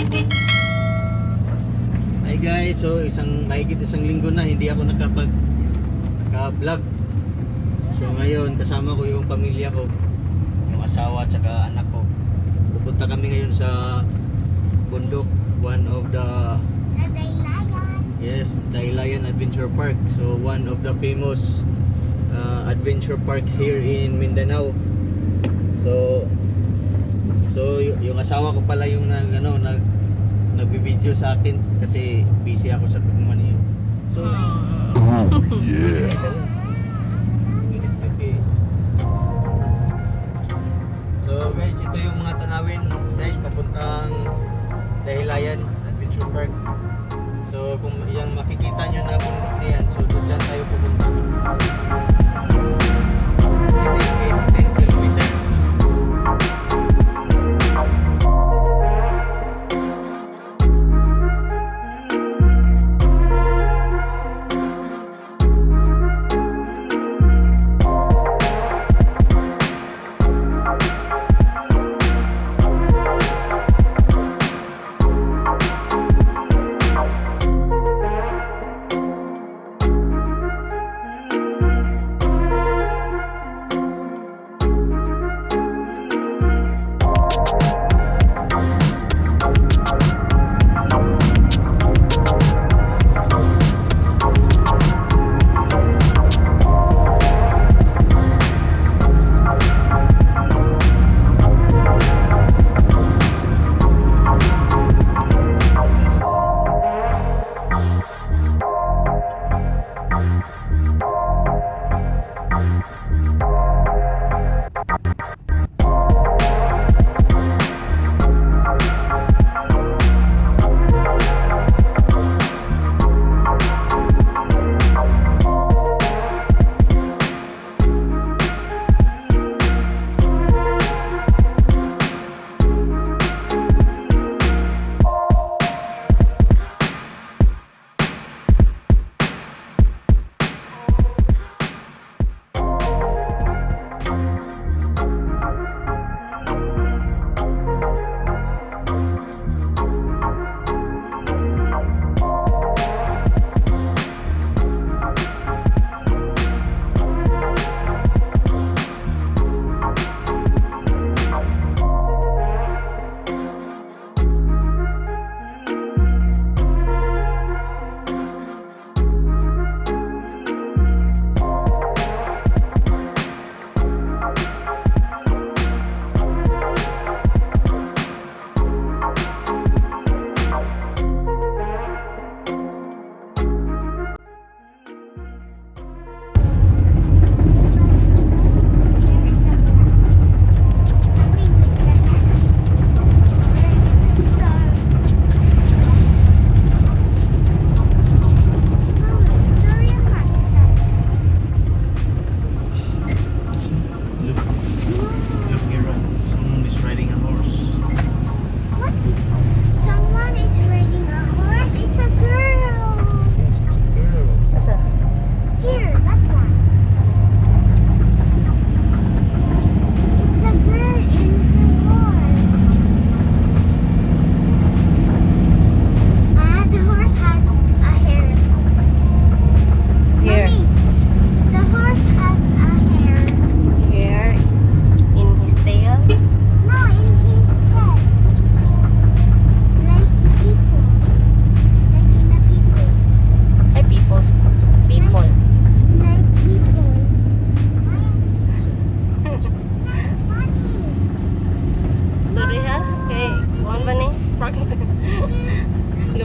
Hi guys, so mahigit isang linggo na hindi ako naka-vlog. So ngayon kasama ko yung pamilya ko, yung asawa at saka anak ko. Pupunta kami ngayon sa bundok, one of the Daylayan Adventure Park. So one of the famous adventure park here in Mindanao. So yung asawa ko pala yung nagbibideo sa akin kasi busy ako sa pagmamaneho. So yeah. Okay. So guys, ito yung mga tanawin guys papuntang Daylayan Adventure Park. So kung yung makikita nyo na bundok niyan, so doon dyan tayo pupunta. I think it's 10 kilometers.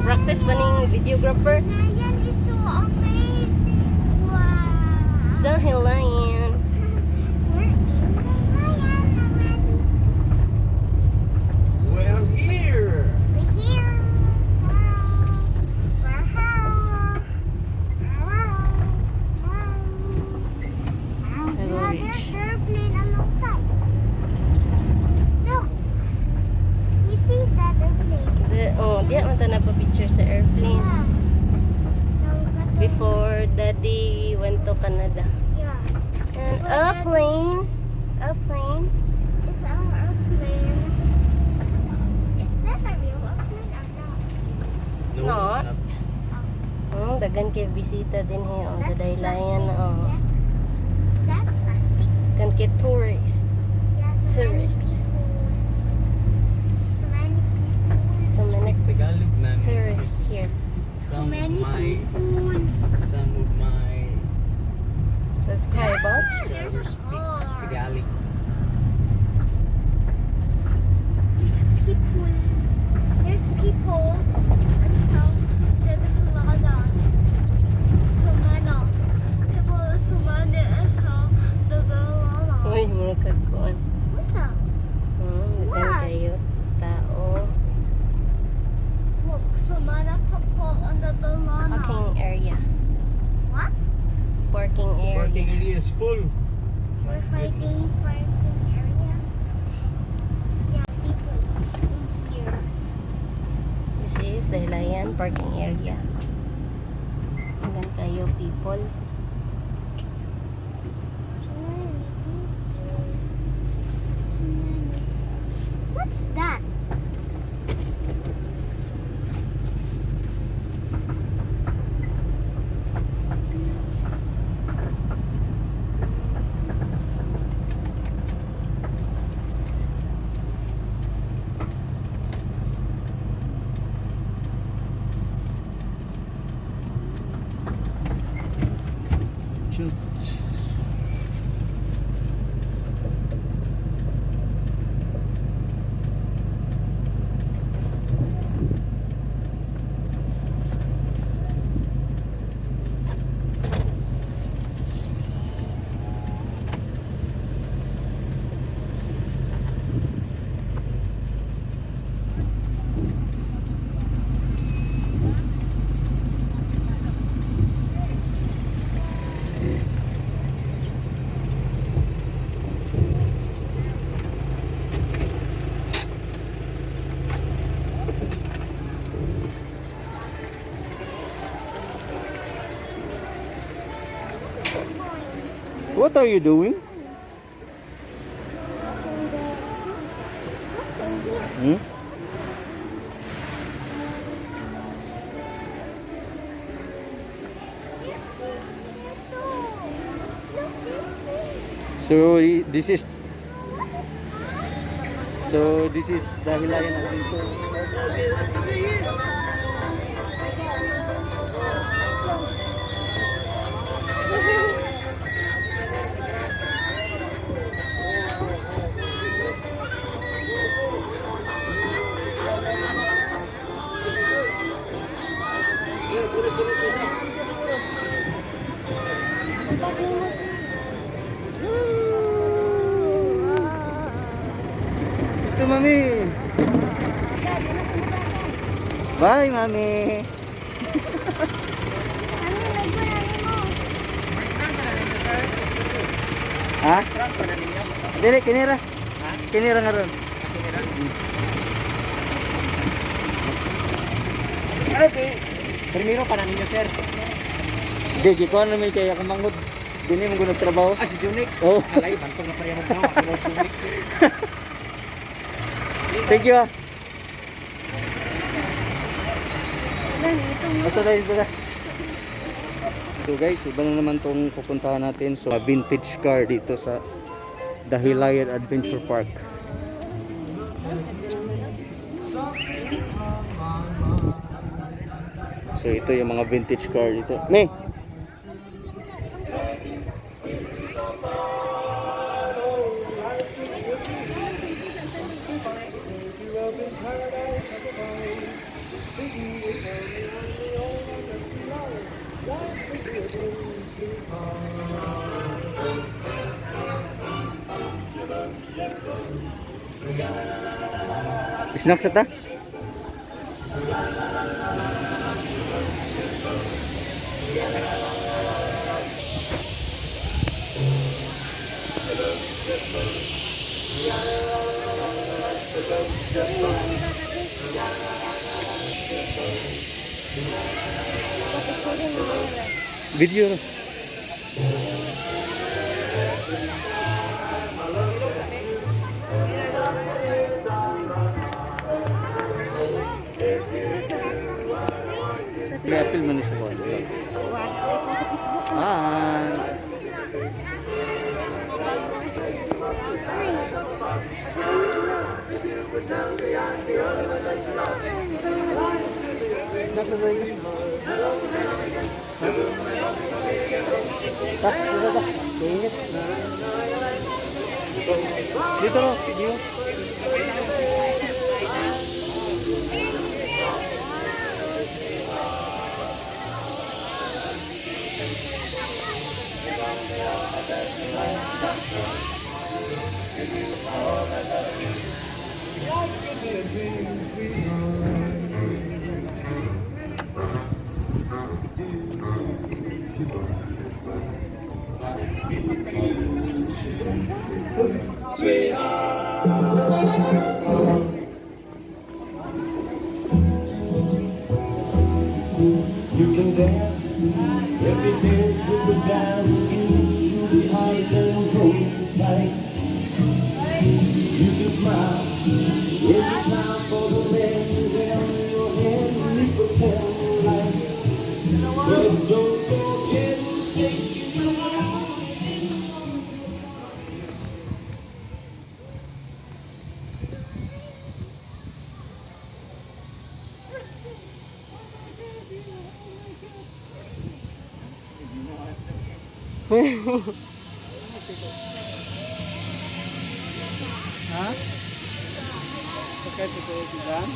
Practice ba ning videographer? Lion is so amazing. Wow. Dahil lion. We're in the lion already. We're here. We're here. Wow. Saddle Wow. Ridge. There's airplane alongside. Look. We see that airplane. Diya man ta na pa picture sa airplane. Yeah. Now we got the- Before Daddy went to Canada. Yeah. And a plane. A plane. It's our airplane. Is that a real airplane? Daghan kay bisita din he oh, sa Daylayan oh. That's plastic. Kan kay tourist. Yeah, so many Tourist. people. So many people. So many Tagalog namin. tourists here. So many people. Some of my Subscribers. There's a car. Tagalog. There's people. There's peoples until the Lala. So many people. So many until the Lala. Uy, muna kagkuan. What's up? Daghan kayo tao. Look, so many people under the Lala. Parking area. What? Parking Parking area. area is full. We're fighting parking area. Yeah, people in here. This is Daylayan parking area. Daghan kayo people. So many people. So many. What's that? Shoot. What are you doing? Hmm? This is the Himalayan Adventure. Ito, Mami. Bye, Mami. Ha? Dili, kinira. Kinira nga ron. Okay. Primero pa na ninyo, sir. Di, ko ano may kaya kamangod. Dini mo gunag trabaho. Ah, si Junix. Oh. Alay, bantong na pareho mo. Ako mo, Junix. Thank you. Ito na, ito na. So guys, iba na naman tong pupuntahan natin. So, vintage car dito sa Dahilayan Adventure Park. So, ito yung mga vintage car dito. May! Snacks ata? Video na. Kaya film man sa kuwan. Dito no, dito. You can dance, every dance with the guy who gives you the high and hold you tight. You can smile, every smile for the man who held your hand and you prepare your life. But don't forget to take you out. Ha? Pakai itu kan?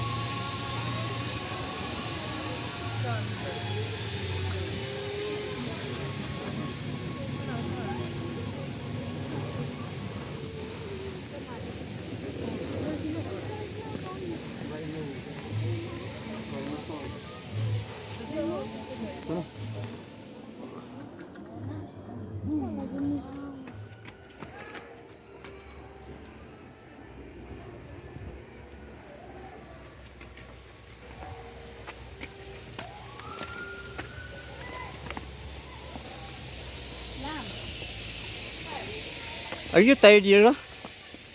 Are you tired, Ira?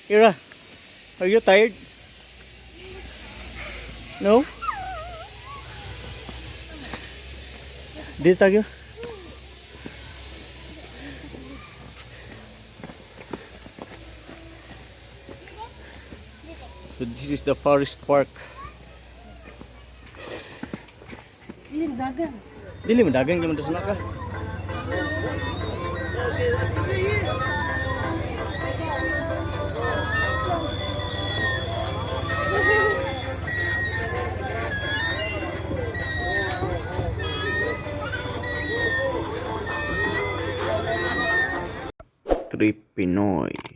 Ira, are you tired? No? Dito tayo. So this is the forest park. Dili mo dagan gyud man sa maka. Trip Pinoy.